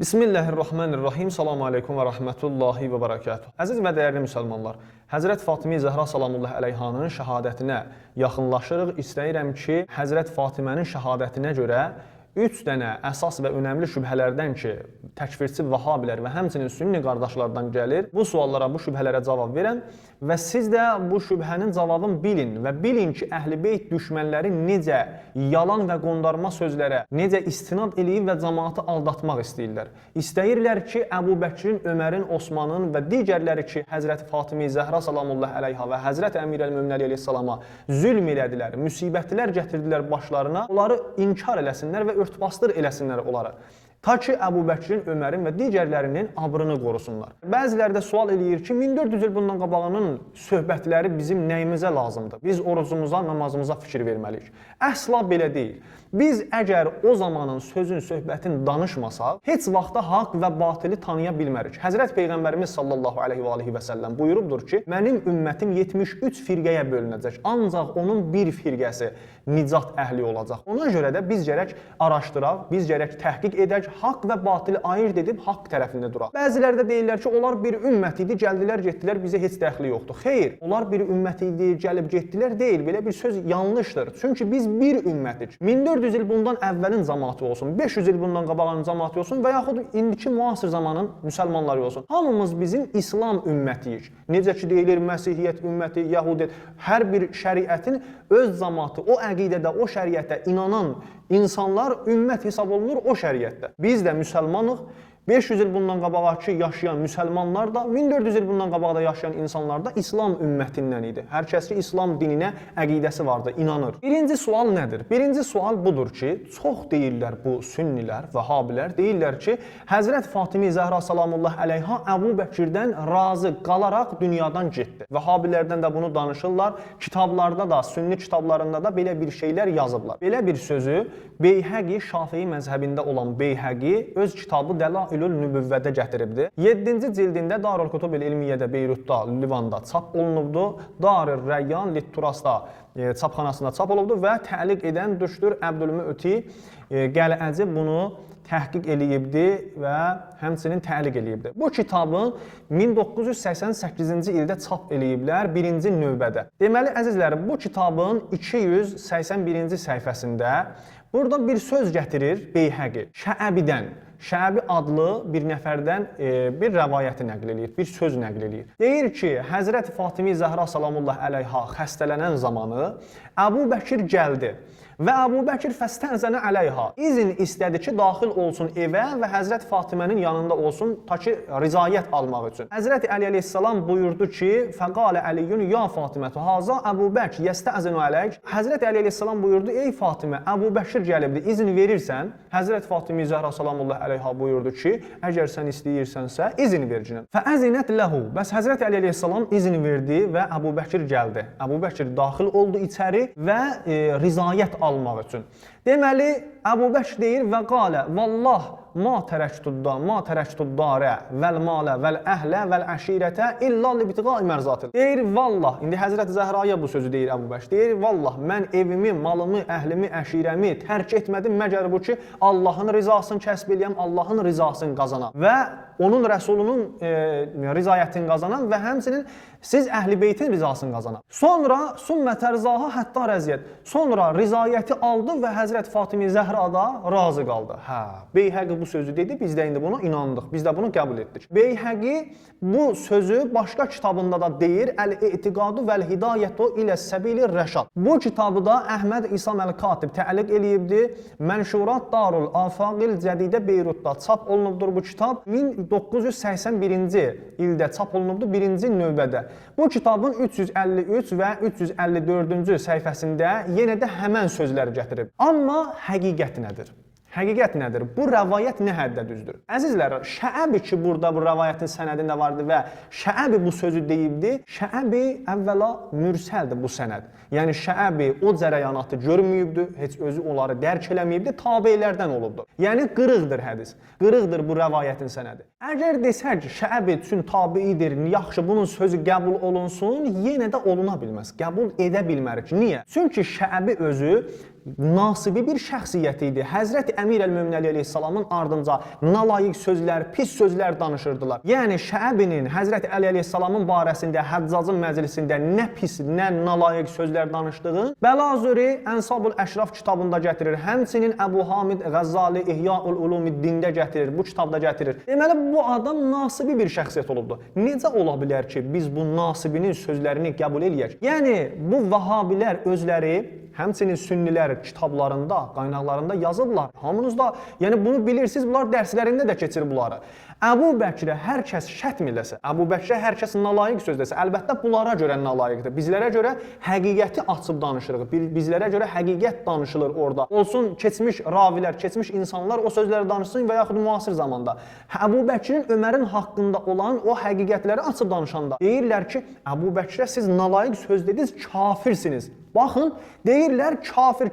Bismillahirrahmanirrahim. Salamu aleykum və rəhmətullahi və barakatuhu. Əziz və dəyərli müsəlmanlar, Həzrət Fatimə Zəhra salamullahi əleyhanın şəhadətinə yaxınlaşırıq. İstəyirəm ki, Həzrət Fatimənin şəhadətinə görə 3 dənə əsas və önəmli şübhələrdən ki, təkfirçi vəhabilər və həmçinin sünni qardaşlardan gəlir, bu suallara, bu şübhələrə cavab verəm və siz də bu şübhənin cavabını bilin və bilin ki, Əhl-i-Beyt düşmənləri necə yalan və qondarma sözlərə, necə istinad eləyib və cəmaatı aldatmaq istəyirlər. İstəyirlər ki, Əbu Bəkirin, Ömərin, Osmanın və digərləri ki, Həzrət Fatimə Zəhra salamullahi əleyha və Həzrət Əmir əl-Möminin əleyhissalama zülm elədilər, müsibətlər gətirdilər başlarına, onları inkar eləsinlər və örtbasdır eləsinlər onlara. Ta ki, Əbu Bəkirin, Ömərin və digərlərinin abrını qorusunlar. Bəziləri də sual eləyir ki, 1400 il bundan qabağının söhbətləri bizim nəyimizə lazımdır? Biz orucumuza, namazımıza fikir verməliyik. Əsla belə deyil. Biz əgər o zamanın sözün, söhbətin danışmasaq, heç vaxtda haqq və batili tanıya bilmərik. Həzrət Peyğəmbərimiz sallallahu aleyhi və səlləm buyurubdur ki, mənim ümmətim 73 firqəyə bölünəcək. Ancaq onun bir firqəsi nicat əhli olacaq. Ona görə də biz gərək araşdıraq, biz gərək təhqiq edək, haqq və batili ayırt edib haqq tərəfində duraq. Bəziləri də deyirlər ki, onlar bir ümmət idi, gəldilər, getdilər, bizə heç dəxli yoxdur. Xeyr, onlar bir ümmət idi, gəlib getdilər deyil. Belə bir söz yanlışdır. Çünki biz bir ümmətik. 1400 il bundan əvvəlin cəmaatı olsun, 500 il bundan qabağın cəmaatı olsun və yaxud indiki müasir zamanın müsəlmanları olsun. Hamımız bizim İslam ümmətiyik. Necə ki deyilir, Məsihiyyət ümməti, Yahudiyyət, hər bir şəriətin öz cəmaatı, o əqidədə, o şəriətə inanan insanlar ümmət hesab olunur o şəriətdə. Biz də müsəlmanıq. 500 il bundan qabaqki yaşayan müsəlmanlar da, 1400 il bundan qabaqda yaşayan insanlar da İslam ümmətindən idi. Hər kəs ki, İslam dininə əqidəsi vardı, inanır. Birinci sual nədir? Birinci sual budur ki, çox deyirlər bu sünnilər, vəhabilər, deyirlər ki, Həzrət Fatimə Zəhra salamullahi əleyha Əbu Bəkirdən razı qalaraq dünyadan getdi. Vəhabilərdən də bunu danışırlar. Kitablarda da, sünni kitablarında da belə bir şeylər yazıblar. Belə bir sözü Beyhəqi, Şafii məzhəbində olan Beyhəqi öz kitabı Dəlailül Nübüvvədə gətiribdir. 7-ci cildində Darül Kutub-ül İlmiyyədə Beyrutda, Livanda çap olunubdur. Darül Rəyyan Litturasda çapxanasında çap olunubdur və təliq edən Düşdür Əbdülmüti Qəl'əci bunu təhqiq eləyibdi və həmçinin təliq eləyibdi. Bu kitabın 1988-ci ildə çap eləyiblər, birinci növbədə. Deməli, əzizlərim, bu kitabın 281-ci səhifəsində burada bir söz gətirir Beyhəqi, Şəəbidən. Şəəbi adlı bir nəfərdən bir rəvayəti nəql eləyir, bir söz nəql eləyir. Deyir ki, Həzrət Fatimə Zəhra salamullahi əleyha xəstələnən zamanı Əbu Bəkir gəldi. Və Əbu Bəkir fəstəzənə əleyha. İzin istədi ki, daxil olsun evə və Həzrət Fatimənin yanında olsun, ta ki, rizayət almaq üçün. Həzrət Əli əleyhissalam buyurdu ki, fəqalə Əliyyün ya Fatimətü haza Əbu Bəkir yəstəzinu əleyk. Həzrət Əli əleyhissalam buyurdu, ey Fatimə, Əbu Bəkir gəlibdi, izin verirsən? Həzrət Fatimə Zəhra salamullahi əleyha buyurdu ki, əgər sən istəyirsənsə, izin vercinəm. Fəəzinət ləhu. Bəs Həzrət Əli əleyhissalam izin verdi və Əbu Bəkir gəldi. Əbu Bəkir daxil oldu içəri və rizayət almaq üçün. Deməli, Əbu Bəkir deyir və qalə, vallah, ma tərəktud darə vəl malə vəl əhlə vəl əşirətə illa libtiqai mərzatil. Deyir, vallah, indi Həzrət Zəhraya bu sözü deyir Əbu Bəkir. Deyir, vallah, mən evimi, malımı, əhlimi, əşirəmi tərk etmədim, məgər bu ki, Allahın rizasını kəsb eləyəm, Allahın rizasını qazanam və onun rəsulunun rizayətini qazanam və həmçinin siz Əhl-i Beytin rizasını qazanam. Sonra sümmə tərzaha hətta rəziyyət. Sonra rizayəti aldı və Həzrət Fatimə Zəhra da razı qaldı. Hə, Beyhəqi bu sözü dedi, biz də indi buna inandıq, biz də bunu qəbul etdik. Beyhəqi bu sözü başqa kitabında da deyir, Əl-İtiqadu vəl-Hidayətu ilə səbili rəşad. Bu kitabı da Əhməd İsam Əl-Katib təliq eləyibdi. Mənşurat Darul Afaqil Cədidə Beyrutda çap olunubdur bu kitab. 1981-ci ildə çap olunubdur, birinci növbədə. Bu kitabın 353 və 354-cü səhifəsində yenə də həmən sözləri gətirib. Amma həqiqət nədir? Həqiqət nədir? Bu rəvayət nə həddə düzdür? Əzizlər, Şəəbi ki, burada bu rəvayətin sənədində vardı və Şəəbi bu sözü deyibdi. Şəəbi əvvəla mürsəldir bu sənəd. Yəni Şəəbi o cərəyanatı görməyibdi, heç özü onları dərk eləməyibdi, tabeylərdən olubdur. Yəni qırıqdır hədis, qırıqdır bu rəvayətin sənədi. Əgər desək ki, Şəəbi üçün tabeidir, yaxşı bunun sözü qəbul olunsun, yenə də oluna bilməz, qəbul edə bilmərik. Niyə? Çünki Şəəbi özü nasibi bir şəxsiyyət idi. Həzrət Əmir əl-Mömin əleyhissalamın ardınca nalayiq sözlər, pis sözlər danışırdılar. Yəni Şəbinin Həzrət Əli əleyhissalamın barəsində Həccacın məclisində nə pis, nə nalayiq sözlər danışdığı Bəlazuri Ənsabul Əşraf kitabında gətirir. Həmçinin Əbu Hamid Qəzzali İhyaul Ulumiddində gətirir, bu kitabda gətirir. Deməli bu adam nasibi bir şəxsiyyət olubdu. Necə ola bilər ki, biz bu nasibinin sözlərini qəbul eləyək? Yəni bu Vəhabilər özləri həmçinin sünnilər kitablarında, qaynaqlarında yazıblar. Hamınız da, yəni bunu bilirsiniz, bunlar dərslərində də keçir bunları. Əbu Bəkrə hər kəs şətm eləsə, Əbu Bəkrə hər kəs nalayiq söz desə, əlbəttə bunlara görə nalayiqdir. Bizlərə görə həqiqəti açıb danışırıq. Bizlərə görə həqiqət danışılır orada. Olsun keçmiş ravilər, keçmiş insanlar o sözləri danışsın və yaxud müasir zamanda. Əbu Bəkrin Ömərin haqqında olan o həqiqətləri açıb danışanda deyirlər ki, Əbu Bəkrə siz nalayiq söz dediniz, kafirsiniz. Baxın, deyirlər kafir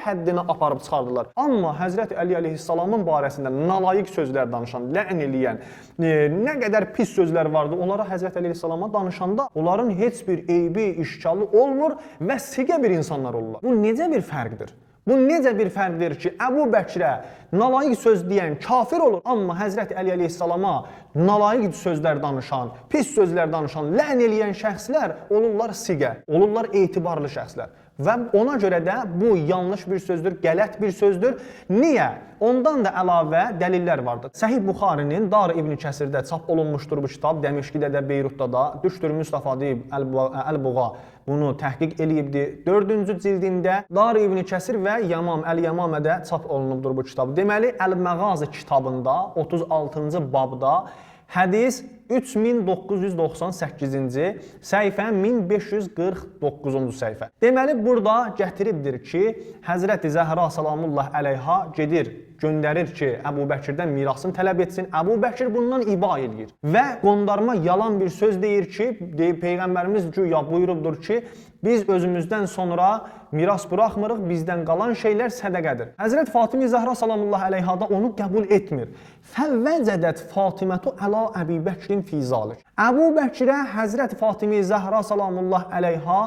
həddinə aparıb çıxardılar. Amma Həzrət Əli əleyhissalamın barəsində nalayiq sözlər danışan, lə'n eləyən, nə qədər pis sözlər vardı, onlara Həzrət Əli əleyhissalama danışanda onların heç bir eybi, işkalı olmur və siqə bir insanlar olurlar. Bu necə bir fərqdir? Bu necə bir fərqdir ki, Əbu Bəkrə nalayiq söz deyən kafir olur, amma Həzrət Əli əleyhissalama nalayiq sözlər danışan, pis sözlər danışan, lə'n eləyən şəxslər olurlar siqə, olurlar etibarlı şəxslər. Və ona görə də bu yanlış bir sözdür, qələt bir sözdür. Niyə? Ondan da əlavə dəlillər vardır. Səhih Buxarinin Dar İbn Kəsirdə çap olunmuşdur bu kitab, Dəməşqdə də, Beyrutda da. Düşdür Mustafa deyib Əl-Buğa bunu təhqiq eləyibdi. 4-cü cildində Dar İbn Kəsir və Yamam Əl-Yamamədə çap olunubdur bu kitab. Deməli, Əl-Məğazi kitabında 36-cı babda hədis 3998-ci səhifə 1549-cu səhifə. Deməli, burada gətiribdir ki, Həzrəti Zəhra salamullah əleyha gedir, göndərir ki, Əbu Bəkirdən mirasını tələb etsin. Əbu Bəkir bundan iba eləyir və qondarma yalan bir söz deyir ki, Peyğəmbərimiz güya buyurubdur ki, biz özümüzdən sonra miras buraxmırıq, bizdən qalan şeylər sədəqədir. Həzrət Fatimi Zəhra salamullah əleyha da onu qəbul etmir. Fəvvəcədət Fatimətu əla Əbi Bəkrin fi zalik. Əbu Bəkirə Həzrət Fatimi Zəhra salamullah əleyha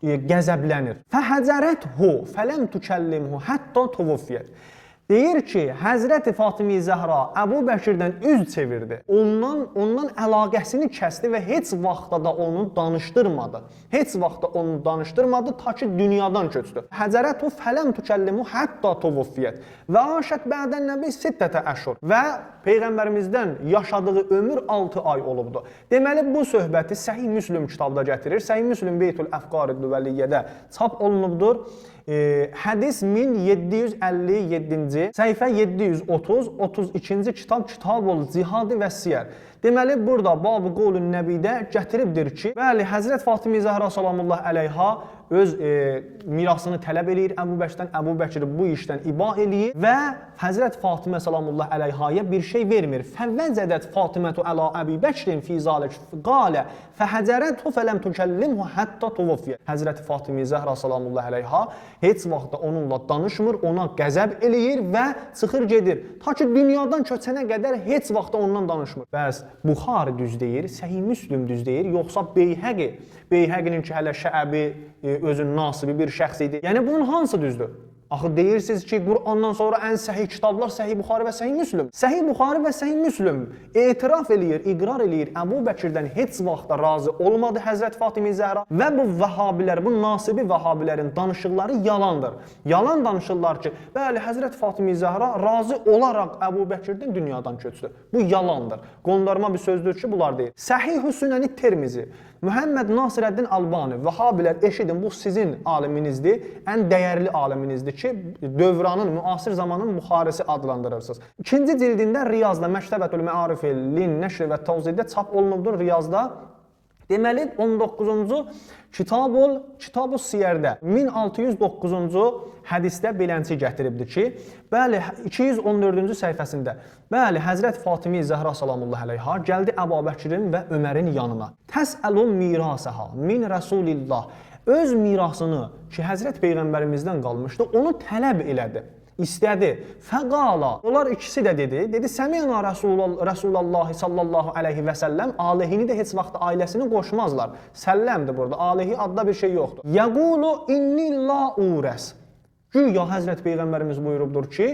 qəzəblənir. Fəhəcərəthu fələm tükəllimhu hətta tuvufiyyət. Deyir ki, Həzrəti Fatimi Zəhra Əbu Bəkirdən üz çevirdi. Ondan əlaqəsini kəsdi və heç vaxtda da onu danışdırmadı. Heç vaxtda onu danışdırmadı ta ki dünyadan köçdü. Həzərətu fələm tükəllimu hətta tuvufiyyət. Və aşət bədən nəbi sittətə əşhur. Və Peyğəmbərimizdən yaşadığı ömür 6 ay olubdu. Deməli, bu söhbəti Səhih Müslim kitabda gətirir. Səhih Müslim Beytul Əfqar-ı Düvəliyyədə çap olunubdur. Hədis 1757-ci, səhifə 730, 32-ci kitab Kitabul Cihad və Siyər. Deməli, burada Bab-ı Qolun Nəbidə gətiribdir ki, bəli, Həzrət Fatimi Zəhra salamullah əleyha öz mirasını tələb eləyir Əbu Bəkirdən, Əbu Bəkir bu işdən iba eləyir və Həzrət Fatimə salamullah əleyhaya bir şey vermir. Fəvvəcədət Fatimətu əla Əbi Bəkrin fi zalik qalə fəhəcərəthu fələm tükəllimhu hətta tuvufiyyət. Həzrət Fatimi Zəhra salamullah əleyha heç vaxt onunla danışmır, ona qəzəb eləyir və çıxır gedir. Ta ki dünyadan köçənə qədər heç vaxt ondan danışmır. Bəs Buxari düz deyir, Səhih Müslim düz deyir, yoxsa Beyhəqinin ki, hələ Şəəbi özün nasibi bir şəxs idi. Yəni bunun hansı düzdür? Axı deyirsiniz ki, Qur'andan sonra ən səhih kitablar Səhih Buxari və Səhih Müslim. Səhih Buxari və Səhih Müslim etiraf eləyir, iqrar eləyir. Əbu Bəkirdən heç vaxt razı olmadı Həzrət Fatimi Zəhra və bu vəhabilər, bu nasibi vəhabilərin danışıqları yalandır. Yalan danışırlar ki, bəli, Həzrət Fatimi Zəhra razı olaraq Əbu Bəkirdən dünyadan köçdü. Bu yalandır. Qondarma bir sözdür ki, bunlar deyir. Səhih-ü Sünəni Tirmizi, Muhammed Nasirəddin Albani, vəhabilər eşidin, bu sizin aliminizdir, ən dəyərli aliminizdir ki, dövranın, müasir zamanın Buxarisi adlandırırsınız. İkinci cildində Riyazda Məktəbətül Məarif Lin Nəşr və Təvziddə çap olunubdur Riyazda. Deməli, 19-cu Kitab-ı Siyərdə 1609-cu hədisdə belənçi gətiribdir ki, bəli, 214-cü səhifəsində, bəli, Həzrət Fatimi Zəhra salamullah əleyha gəldi Əbu Bəkirin və Ömərin yanına. Təsəlun mirasəha min Rasulillah. Öz mirasını ki, Həzrət Peyğəmbərimizdən qalmışdı, onu tələb elədi. İstədi. Fəqala. Onlar ikisi də dedi, Səmiyana Rasulallah sallallahu aleyhi və səlləm, aleyhini də heç vaxt ailəsini qoşmazlar. Səlləmdir burada, aleyhi adda bir şey yoxdur. Yəqulu inni la urəs. Güya Həzrət Peyğəmbərimiz buyurubdur ki,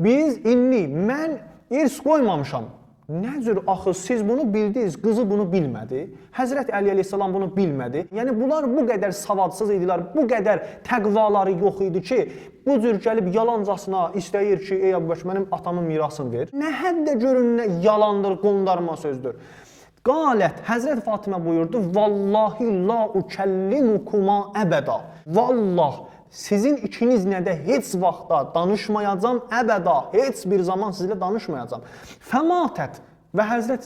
mən irs qoymamışam. Nə cür axı siz bunu bildiniz, qızı bunu bilmədi. Həzrət Əli əleyhissalam bunu bilmədi. Yəni bunlar bu qədər savadsız idilər, bu qədər təqvaları yox idi ki, bu cür gəlib yalancasına istəyir ki, ey Əbu Bəkr, mənim atamın mirasını ver. Nə həddə görün, nə yalandır, qondarma sözdür. Qalət, Həzrət Fatimə buyurdu, vallahi la ukəllimukuma əbəda. Vallah, sizin ikinizlə də heç vaxtda danışmayacam, əbəda, heç bir zaman sizlə danışmayacam. Fəmatət və Həzrət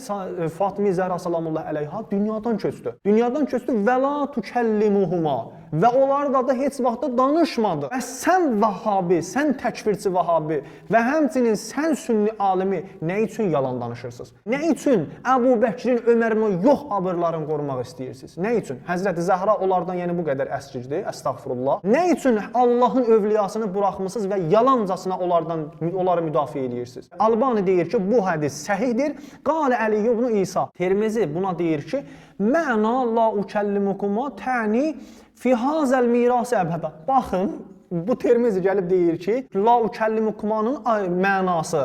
Fatimə Zəhra salamullahi əleyha dünyadan köçdü. Dünyadan köçdü və la tukəllimuhuma və onlarla da heç vaxtda danışmadı. Və sən Vəhabi, sən təkfirçi Vəhabi və həmçinin sən sünni alimi nə üçün yalan danışırsınız? Nə üçün Əbu Bəkrin, Ömərin o yox abırlarını qorumaq istəyirsiniz? Nə üçün? Həzrəti Zəhra onlardan yəni bu qədər əsgicdir, əstəğfurullah. Nə üçün Allahın övliyasını buraxmısınız və yalancasına onları müdafiə edirsiniz? Albani deyir ki, bu hədis səhihdir. Qalə Əli ibn İsa. Tirmizi buna deyir ki, məna la ukəllimukuma təni fi hazəl mirası əbədə. Baxın, bu Tirmizi gəlib deyir ki, la ukəllimukumanın mənası,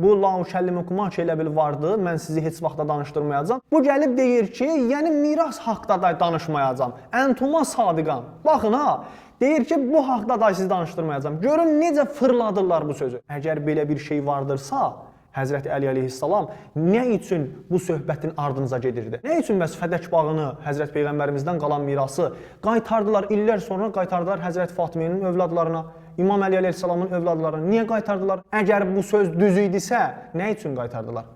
bu la ukəllimukuma ki, elə bil vardı, mən sizi heç vaxtda danışdırmayacam. Bu gəlib deyir ki, yəni miras haqda da danışmayacam. Əntuma sadiqan. Baxın ha, deyir ki, bu haqda da sizi danışdırmayacam. Görün necə fırladırlar bu sözü. Əgər belə bir şey vardırsa, Həzrəti Əli əleyhissalam nə üçün bu söhbətin ardınıza gedirdi? Nə üçün bəs Fədək bağını, Həzrət Peyğəmbərimizdən qalan mirası qaytardılar, illər sonra qaytardılar Həzrət Fatimənin övladlarına, İmam Əli əleyhissalamın övladlarına? Niyə qaytardılar? Əgər bu söz düz idisə, nə üçün qaytardılar?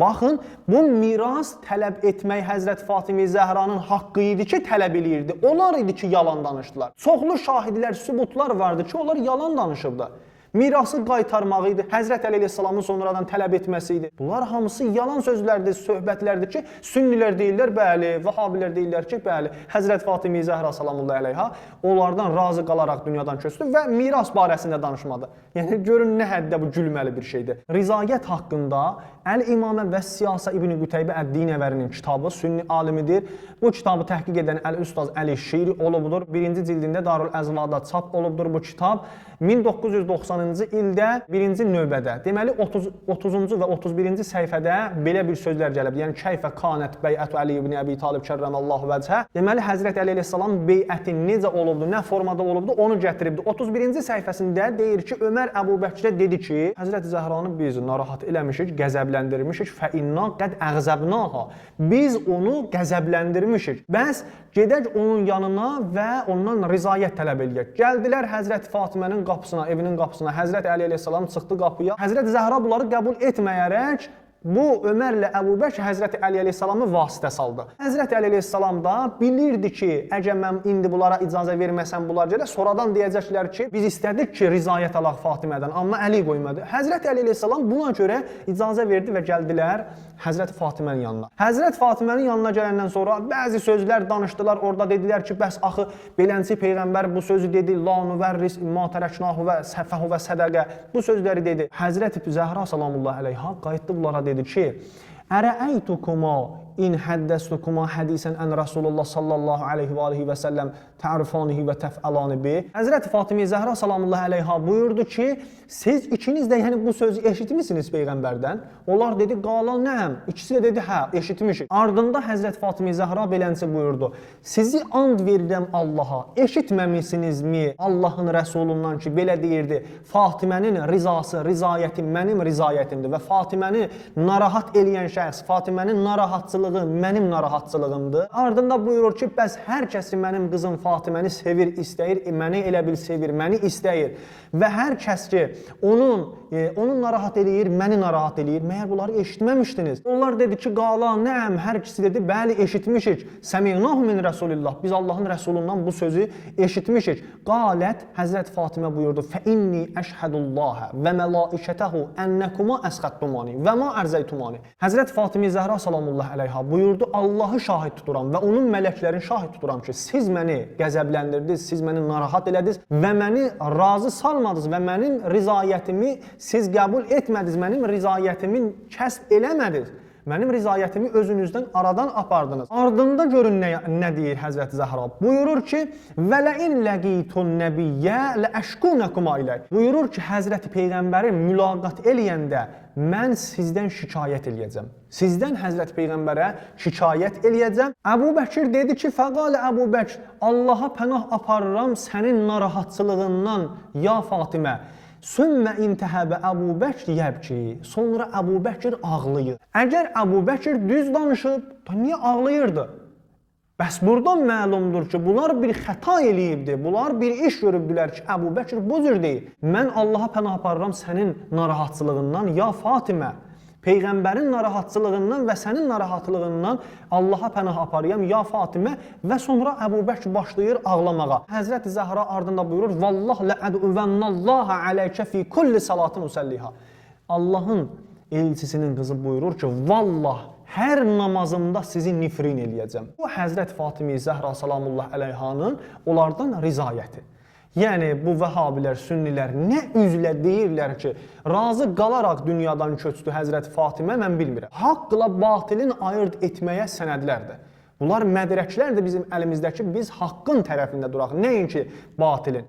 Baxın, bu miras tələb etmək Həzrət Fatimə Zəhranın haqqı idi ki, tələb eləyirdi. Onlar idi ki, yalan danışdılar. Çoxlu şahidlər, sübutlar vardı ki, onlar yalan danışıbdı. Mirası qaytarmağı idi, Həzrət Əli əleyhissalamın sonradan tələb etməsi idi. Bunlar hamısı yalan sözlərdir, söhbətlərdir ki, sünnilər deyirlər, bəli, Vəhabilər deyirlər ki, bəli, Həzrət Fatimə Zəhra salamullahi əleyha onlardan razı qalaraq dünyadan köçdü və miras barəsində danışmadı. Yəni, görün nə həddə bu gülməli bir şeydir. Rizayət haqqında Əl-İmamə və Siyasa İbn Qüteybə Əd-Dinəvərinin kitabı, sünni alimidir. Bu kitabı təhqiq edən Əl-Üstaz Əli Şiri olubdur. Birinci cildində Darül Əzvada çap olubdur bu kitab. 1990-cı ildə birinci növbədə, deməli 30-cu və 31-ci səhifədə belə bir sözlər gəlib. Yəni, Kəyfə kanət bəyətü Əli ibn Əbi Talib kərrəməllahu vəcəhə. Deməli, Həzrət Əli əleyhissalam beyəti necə olubdu, nə formada olubdu, onu gətiribdi. 31-ci səhifəsində deyir ki, Ömər Əbu Bəkrə dedi ki, Həzrət Zəhranı biz narahat eləmişik, qəzəbləndirmişik, fə inna qəd əğzəbnaha. Biz onu qəzəbləndirmişik. Bəs gedək onun yanına və ondan rizayət tələb eləyək. Gəldilər Həzrət Fatimənin qapısına, evinin qapısına. Həzrət Əli əleyhissalam çıxdı qapıya. Həzrət Zəhra bunları qəbul etməyərək bu Ömərlə Əbu Bəkr Həzrət Əli əleyhissalamı vasitə saldı. Həzrət Əli əleyhissalam da bilirdi ki, əgər mən indi bunlara icazə verməsəm bunlar gələ, sonradan deyəcəklər ki, biz istədik ki, rizayət alaq Fatimədən, amma Əli qoymadı. Həzrət Əli əleyhissalam buna görə icazə verdi və gəldilər Həzrət Fatimənin yanına. Həzrət Fatimənin yanına gələndən sonra bəzi sözlər danışdılar. Orada dedilər ki, bəs axı belənçi peyğəmbər bu sözü dedi, la nuvərris ma tərəknahu və səfəhu və sədəqə. Bu sözləri dedi. Həzrət Zəhra salamullahi əleyha qayıtdı bunlara dedi ki, ərəəytukuma in həddəstukuma hədisən ən Rasulullah sallallahu aleyhi və aleyhi və səlləm tərifanihi və təfəlani bi. Həzrət Fatimə Zəhra salamullahi əleyha buyurdu ki, siz ikiniz də yəni bu sözü eşitmişsiniz Peyğəmbərdən. Onlar dedi, qala nəm. İkisi də dedi, hə, eşitmişik. Ardında Həzrət Fatimə Zəhra belənçi buyurdu. Sizi and verirəm Allaha, eşitməmisinizmi Allahın Rəsulundan ki, belə deyirdi, Fatimənin rizası, rizayəti mənim rizayətimdir və Fatiməni narahat eləyən şəxs, Fatimənin narahatçılığı mənim narahatçılığımdır. Ardında buyurur ki, bəs hər kəsi mənim qızım Fatiməni sevir, istəyir, məni elə bil sevir, məni istəyir və hər kəs ki, onun narahat eləyir, məni narahat eləyir. Məyər bunları eşitməmişdiniz? Onlar dedi ki, qala, nəm, hər ikisi dedi, bəli, eşitmişik. Səmi'nahu min Rasulillah. Biz Allahın Rəsulundan bu sözü eşitmişik. Qalət, Həzrət Fatimə buyurdu, fə inni əşhədullaha və mələikətəhu ənəkuma əsxəttumani və ma ərzəytumani. Həzrət Fatimə Zəhra salamullahi əleyha buyurdu, Allahı şahid tuturam və onun mələklərini şahid tuturam ki, siz məni qəzəbləndirdiniz, siz məni narahat elədiniz və məni razı salmadınız və mənim rizayətimi siz qəbul etmədiniz, mənim rizayətimi kəsb eləmədiniz. Mənim rizayətimi özünüzdən aradan apardınız. Ardında görün nə deyir Həzrəti Zəhra. Buyurur ki, və ləin ləqitun nəbiyyə ləəşkunakum ailək. Buyurur ki, Həzrəti Peyğəmbəri mülaqat eləyəndə mən sizdən şikayət eləyəcəm. Sizdən Həzrəti Peyğəmbərə şikayət eləyəcəm. Əbu Bəkir dedi ki, fəqalə Əbu Bəkir, Allaha pənah aparıram sənin narahatçılığından, ya Fatimə. Sümmə intəhəbə Əbu Bəkir yəbki. Sonra Əbu Bəkir ağlayır. Əgər Əbu Bəkir düz danışıb, niyə ağlayırdı? Bəs buradan məlumdur ki, bunlar bir xəta eləyibdi. Bunlar bir iş görübdülər ki, Əbu Bəkir bu cür deyil. Mən Allaha pənah aparıram sənin narahatçılığından, ya Fatimə. Peyğəmbərin narahatçılığından və sənin narahatlığından Allaha pənah aparıyam, ya Fatimə. Və sonra Əbu Bəkir başlayır ağlamağa. Həzrəti Zəhra ardında buyurur, Vallah ləədüvənnallaha ələykə fi kulli salatin usalliha. Allahın elçisinin qızı buyurur ki, vallah, hər namazımda sizi nifrin eləyəcəm. Bu, Həzrət Fatimi Zəhra salamullah əleyhanın onlardan rizayəti. Yəni, bu vəhabilər, sünnilər nə üzlə deyirlər ki, razı qalaraq dünyadan köçdü Həzrət Fatimə, mən bilmirəm. Haqqla batilin ayırt etməyə sənədlərdir. Bunlar mədrəklərdir bizim əlimizdəki, biz haqqın tərəfində duraq, nəinki batilin.